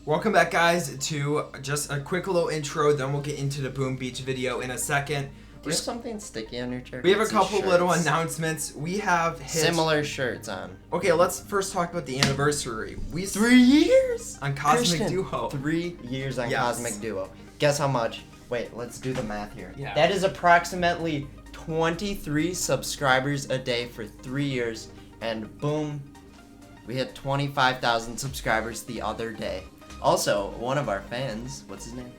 Welcome back, guys, to just a quick little intro, then we'll get into the Boom Beach video in a second. Do you have something sticky on your chair? We have a couple little announcements. We have hit similar shirts on. Okay, let's first talk about the anniversary. 3 years on CosmicDuo. 3 years on Yes. CosmicDuo. Guess how much? Wait, let's do the math here. Yeah. That is approximately 23 subscribers a day for 3 years, and boom, we hit 25,000 subscribers the other day. Also, one of our fans, what's his name?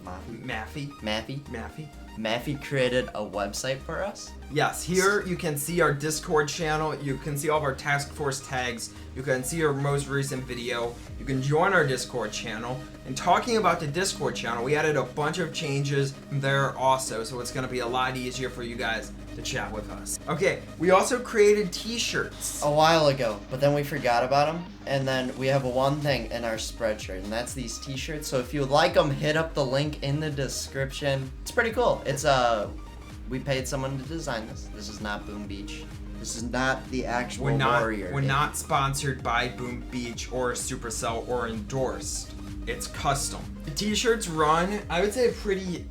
Maffy created a website for us. Yes, here you can see our Discord channel, you can see all of our task force tags, you can see our most recent video, you can join our Discord channel. And talking about the Discord channel, we added a bunch of changes there also, so it's going to be a lot easier for you guys to chat with us. Okay, we also created t-shirts a while ago, but then we forgot about them, and then we have one thing in our spreadshirt, and that's these t-shirts. So if you would like them, hit up the link in the description. It's pretty cool. It's we paid someone to design this. This is not Boom Beach. This is not the actual Warrior. We're not sponsored by Boom Beach or Supercell or endorsed. It's custom. The t-shirts run, I would say, pretty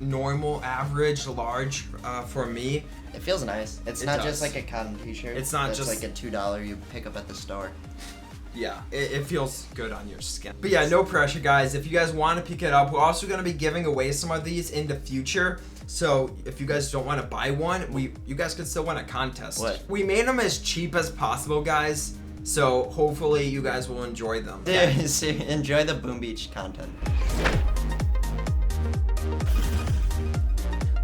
normal, average, large for me. It feels nice. It's not just like a cotton t-shirt. It's not just like a $2 you pick up at the store. Yeah, it feels good on your skin. But yeah, no pressure, guys. If you guys want to pick it up, we're also going to be giving away some of these in the future. So if you guys don't want to buy one, you guys could still win a contest. What? We made them as cheap as possible, guys. So hopefully you guys will enjoy them. Enjoy the Boom Beach content.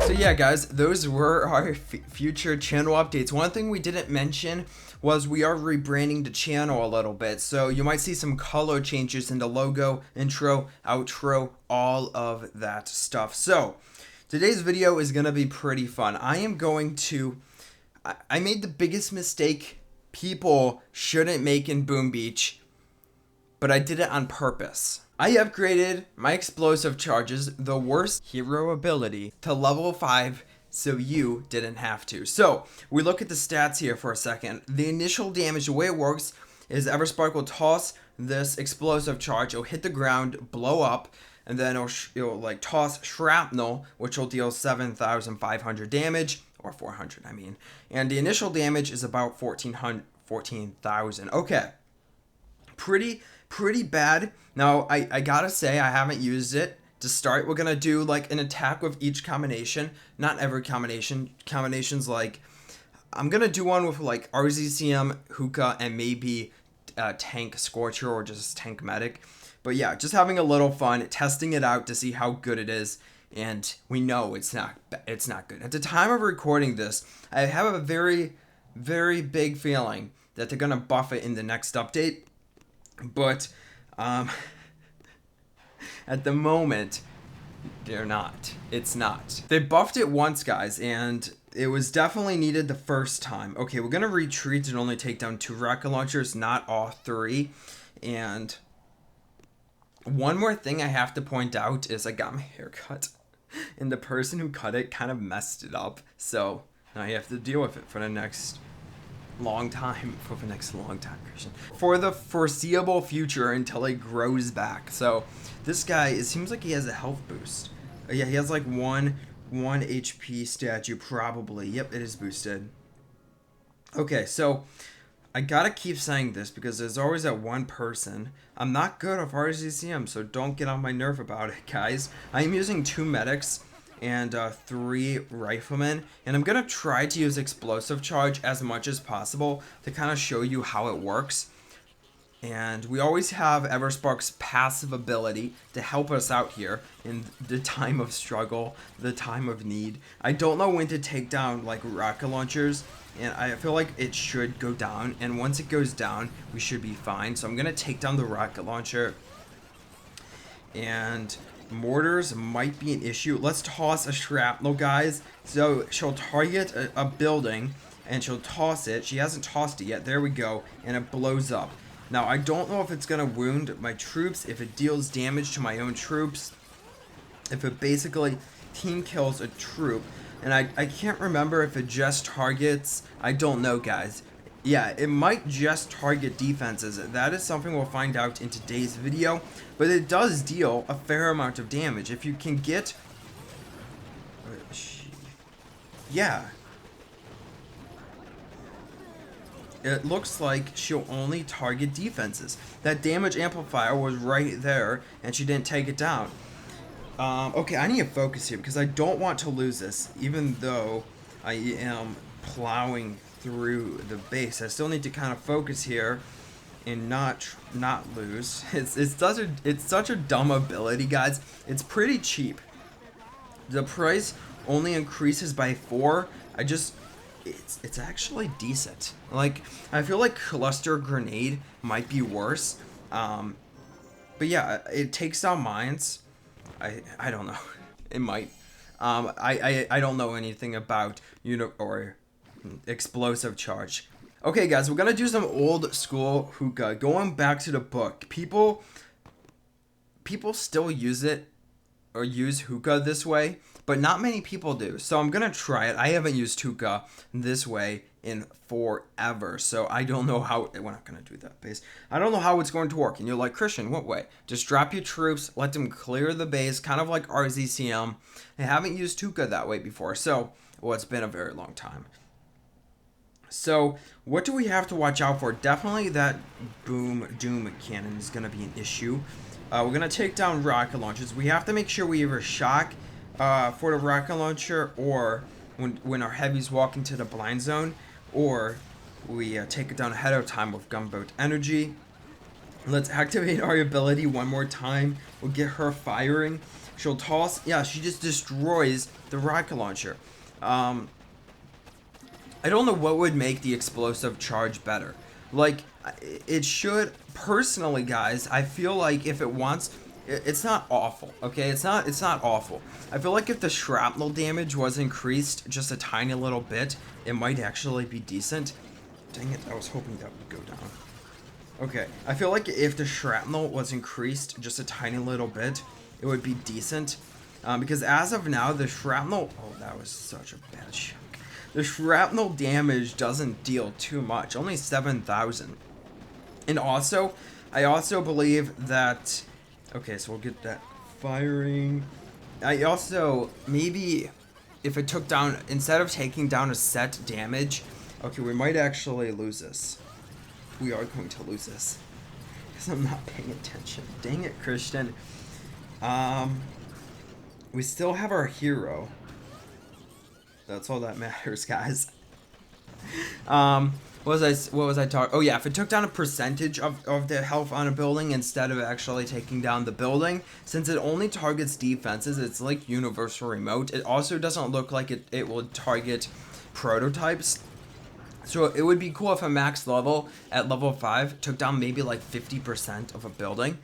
So yeah, guys, those were our future channel updates. One thing we didn't mention was we are rebranding the channel a little bit. So you might see some color changes in the logo, intro, outro, all of that stuff. So today's video is going to be pretty fun. I made the biggest mistake people shouldn't make in Boom Beach, but I did it on purpose. I upgraded my explosive charges, the worst hero ability, to level 5 so you didn't have to. So we look at the stats here for a second. The initial damage, the way it works is Everspark will toss this explosive charge, it'll hit the ground, blow up, and then it'll like toss shrapnel, which will deal 7,500 damage, or 400 I mean. And the initial damage is about 14,000. Okay, pretty bad. Now, I gotta say, I haven't used it. To start, we're gonna do like an attack with each combination. Not every combination. Combinations like, I'm gonna do one with like RZCM, Hookah, and maybe Tank Scorcher or just Tank Medic. But yeah, just having a little fun, testing it out to see how good it is. And we know it's not good. At the time of recording this, I have a very, very big feeling that they're gonna buff it in the next update. But at the moment, they're not. It's not. They buffed it once, guys, and it was definitely needed the first time. Okay, we're gonna retreat and only take down 2 rocket launchers, not all 3. And one more thing I have to point out is I got my hair cut, and the person who cut it kind of messed it up. So now you have to deal with it for the next long time, Christian. For the foreseeable future until it grows back. So this guy, it seems like he has a health boost. Yeah, he has like one HP statue probably. Yep, it is boosted. Okay, so I gotta keep saying this because there's always that one person. I'm not good with RZCM, so don't get on my nerve about it, guys. I'm using 2 medics and 3 riflemen, and I'm gonna try to use explosive charge as much as possible to kind of show you how it works. And we always have Everspark's passive ability to help us out here in the time of struggle, the time of need. I don't know when to take down like rocket launchers, and I feel like it should go down, and once it goes down we should be fine. So I'm gonna take down the rocket launcher, and mortars might be an issue. Let's toss a shrapnel, guys. So she'll target a building and she'll toss it. She hasn't tossed it yet. There we go. And it blows up. Now, I don't know if it's going to wound my troops, if it deals damage to my own troops, if it basically team kills a troop. And I can't remember if it just targets. I don't know, guys. Yeah, it might just target defenses. That is something we'll find out in today's video, but it does deal a fair amount of damage. If you can get... Yeah. It looks like she'll only target defenses. That damage amplifier was right there, and she didn't take it down. Okay, I need to focus here, because I don't want to lose this, even though I am plowing through the base. I still need to kind of focus here and not lose. It's such a dumb ability, guys. It's pretty cheap. The price only increases by 4. It's actually decent. Like, I feel like Cluster Grenade might be worse. But yeah, it takes down mines. I don't know. It might. I don't know anything about or explosive charge. Okay, guys, we're gonna do some old school hookah. Going back to the book, people still use it or use hookah this way, but not many people do. So I'm gonna try it. I haven't used hookah this way in forever, so I don't know how. We're not gonna do that base. I don't know how it's going to work. And you're like, Christian, what way? Just drop your troops, let them clear the base, kind of like RZCM. I haven't used hookah that way before, so well, it's been a very long time. So what do we have to watch out for? Definitely that boom doom cannon is gonna be an issue. We're gonna take down rocket launchers. We have to make sure we either shock for the rocket launcher, or when our heavies walk into the blind zone, or we take it down ahead of time with gunboat energy. Let's activate our ability one more time. We'll get her firing. She'll toss. Yeah, she just destroys the rocket launcher. I don't know what would make the explosive charge better. Like, it should, personally, guys, I feel like if it wants, it's not awful, okay? It's not awful. I feel like if the shrapnel damage was increased just a tiny little bit, it might actually be decent. Dang it, I was hoping that would go down. Okay, I feel like if the shrapnel was increased just a tiny little bit, it would be decent. Because as of now, the shrapnel, oh, that was such a bad shot. The shrapnel damage doesn't deal too much, only 7,000. And also, I also believe that, okay, so we'll get that firing. I also, maybe if it took down, instead of taking down a set damage, okay, we might actually lose this. We are going to lose this, because I'm not paying attention. Dang it, Christian. We still have our hero. That's all that matters, guys. What was I talking? Oh yeah, if it took down a percentage of the health on a building instead of actually taking down the building, since it only targets defenses, it's like universal remote. It also doesn't look like it will target prototypes. So it would be cool if a max level at level 5 took down maybe like 50% of a building.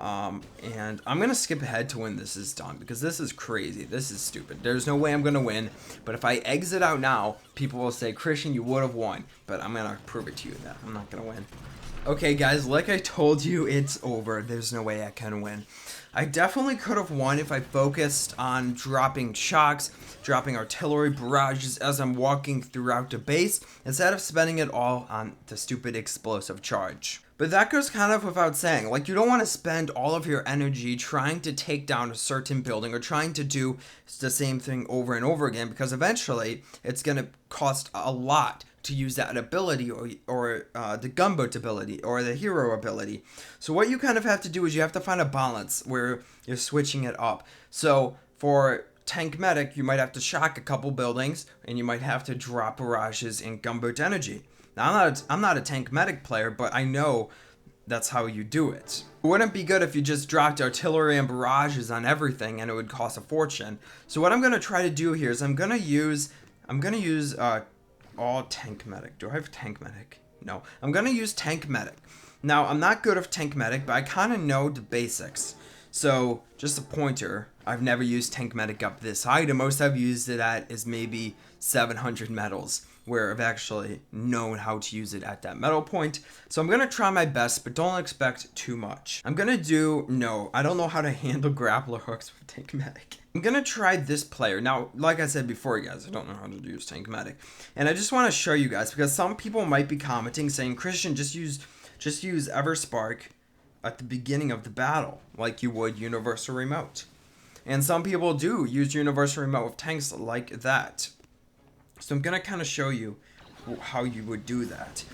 And I'm gonna skip ahead to when this is done, because this is crazy. This is stupid. There's no way I'm gonna win, but if I exit out now, people will say, Christian, you would have won, but I'm gonna prove it to you that I'm not gonna win. Okay, guys, like I told you, it's over. There's no way I can win. I definitely could have won if I focused on dropping shocks, dropping artillery barrages as I'm walking throughout the base, instead of spending it all on the stupid explosive charge. But that goes kind of without saying. Like, you don't want to spend all of your energy trying to take down a certain building or trying to do the same thing over and over again, because eventually it's going to cost a lot to use that ability or the gunboat ability or the hero ability. So what you kind of have to do is you have to find a balance where you're switching it up. So for tank medic, you might have to shock a couple buildings, and you might have to drop barrages and gunboat energy. Now, I'm not a tank medic player, but I know that's how you do it. It wouldn't be good if you just dropped artillery and barrages on everything, and it would cost a fortune. So what I'm gonna try to do here is I'm gonna use all tank medic. Do I have tank medic? No. I'm gonna use tank medic. Now, I'm not good at tank medic, but I kind of know the basics. So just a pointer. I've never used tank medic up this high. The most I've used it at is maybe 700 medals. where I've actually known how to use it at that metal point. So I'm going to try my best, but don't expect too much. I'm going to do, no, I don't know how to handle grappler hooks with Tank Medic. I'm going to try this player. Now, like I said before, you guys, I don't know how to use Tank Medic. And I just want to show you guys, because some people might be commenting saying, Christian, just use Everspark at the beginning of the battle, like you would Universal Remote. And some people do use Universal Remote with tanks like that. So I'm going to kind of show you how you would do that.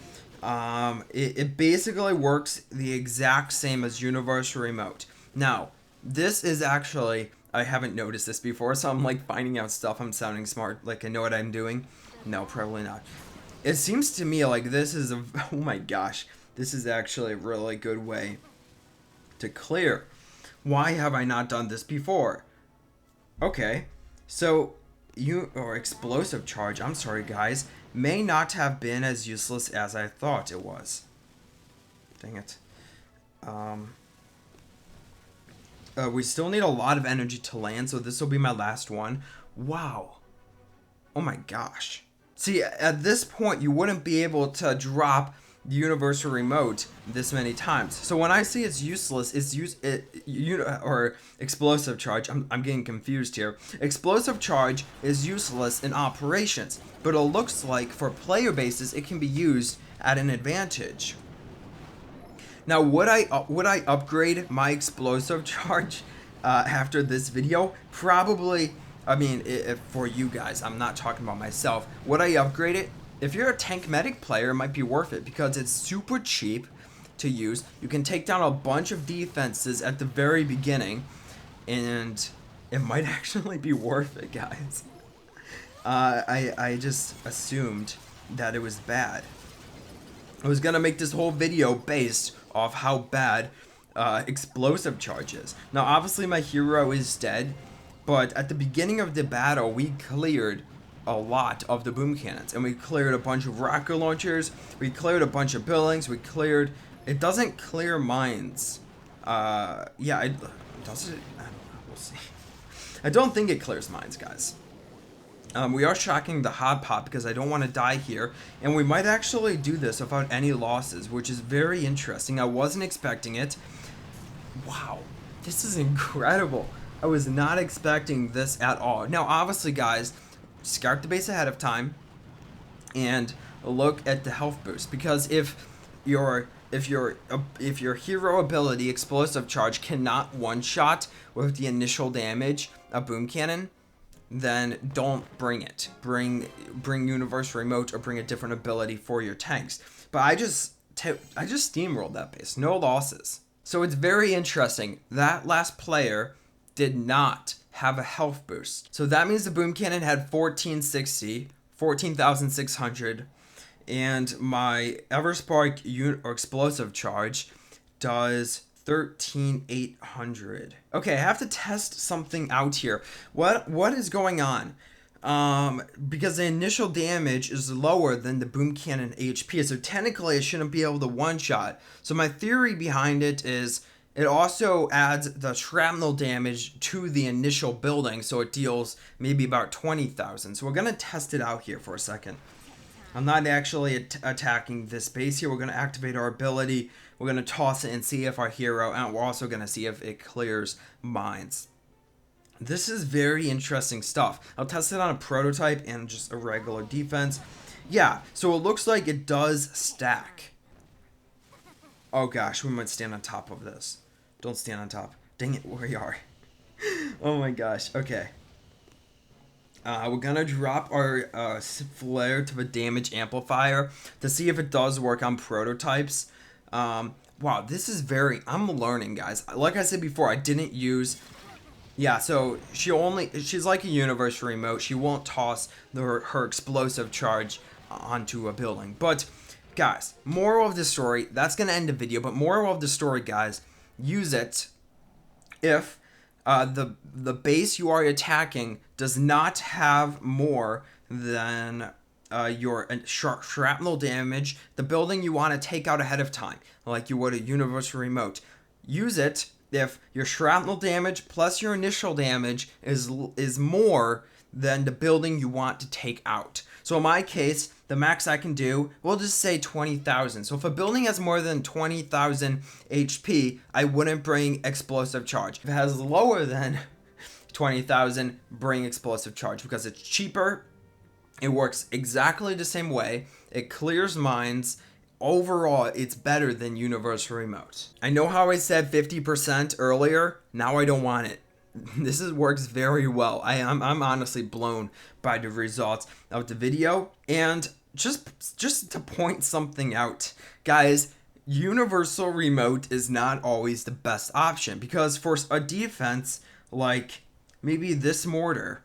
It basically works the exact same as Universal Remote. Now, this is actually, I haven't noticed this before, so I'm like finding out stuff. I'm sounding smart, like I know what I'm doing. No, probably not. It seems to me like this is a, oh my gosh, this is actually a really good way to clear. Why have I not done this before? Okay, so explosive charge, I'm sorry guys, may not have been as useless as I thought it was. Dang it. We still need a lot of energy to land, so this will be my last one. Wow. Oh my gosh. See, at this point, you wouldn't be able to drop the Universal Remote this many times. So when I say it's useless, or explosive charge, I'm getting confused here. Explosive charge is useless in operations, but it looks like for player bases, it can be used at an advantage. Now, would I upgrade my explosive charge after this video? Probably. I mean, if for you guys, I'm not talking about myself. Would I upgrade it? If you're a tank medic player, it might be worth it because it's super cheap to use. You can take down a bunch of defenses at the very beginning, and it might actually be worth it, guys. I just assumed that it was bad. I was gonna make this whole video based off how bad explosive charge is. Now, obviously, my hero is dead, but at the beginning of the battle, we cleared a lot of the boom cannons, and we cleared a bunch of rocket launchers, we cleared a bunch of buildings, we cleared, it doesn't clear mines. Yeah, does it? I don't know, we'll see. I don't think it clears mines, guys. We are shocking the hot pot because I don't want to die here, and we might actually do this without any losses, which is very interesting. I wasn't expecting it. Wow, this is incredible. I was not expecting this at all. Now, obviously, guys, scout the base ahead of time and look at the health boost, because if your hero ability explosive charge cannot one-shot with the initial damage of boom cannon, then don't bring it. Bring Universal Remote or bring a different ability for your tanks. But I just steamrolled that base, no losses. So it's very interesting. That last player did not have a health boost. So that means the boom cannon had 14,600, and my Everspark or explosive charge does 13,800. Okay, I have to test something out here. What is going on? Because the initial damage is lower than the boom cannon HP, so technically it shouldn't be able to one-shot. So my theory behind it is it also adds the shrapnel damage to the initial building, so it deals maybe about 20,000. So we're going to test it out here for a second. I'm not actually attacking this base here. We're going to activate our ability. We're going to toss it and see if our hero, and we're also going to see if it clears mines. This is very interesting stuff. I'll test it on a prototype and just a regular defense. Yeah, so it looks like it does stack. Oh gosh, we might stand on top of this. Don't stand on top. Dang it, where you are. Oh my gosh, okay. We're gonna drop our flare to the damage amplifier to see if it does work on prototypes. Wow, this is I'm learning, guys. Like I said before, I didn't use... Yeah, so she's like a Universal Remote. She won't toss her explosive charge onto a building. But, guys, moral of the story, that's gonna end the video, but moral of the story, guys, use it if the base you are attacking does not have more than your shrapnel damage, the building you want to take out ahead of time, like you would a Universal Remote. Use it if your shrapnel damage plus your initial damage is more than the building you want to take out. So in my case, the max I can do, we'll just say 20,000. So if a building has more than 20,000 HP, I wouldn't bring explosive charge. If it has lower than 20,000, bring explosive charge because it's cheaper. It works exactly the same way. It clears mines. Overall, it's better than universal remote. I know how I said 50% earlier. Now I don't want it. This works very well. I'm honestly blown by the results of the video. And just to point something out, guys, universal remote is not always the best option because for a defense like maybe this mortar,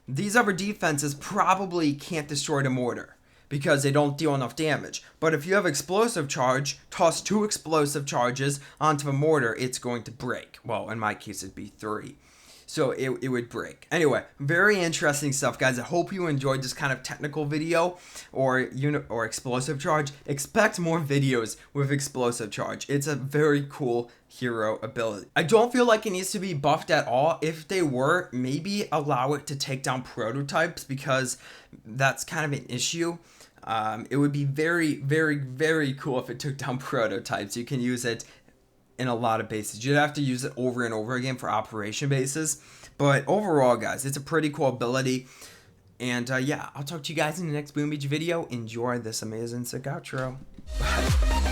these other defenses probably can't destroy the mortar because they don't deal enough damage. But if you have explosive charge, toss 2 explosive charges onto a mortar, it's going to break. Well, in my case, it'd be 3. So it would break. Anyway, very interesting stuff, guys. I hope you enjoyed this kind of technical video or explosive charge. Expect more videos with explosive charge. It's a very cool hero ability. I don't feel like it needs to be buffed at all. If they were, maybe allow it to take down prototypes because that's kind of an issue. It would be very, very, very cool if it took down prototypes. You can use it in a lot of bases. You'd have to use it over and over again for operation bases. But overall, guys, it's a pretty cool ability. And yeah, I'll talk to you guys in the next Boom Beach video. Enjoy this amazing sick outro. Bye.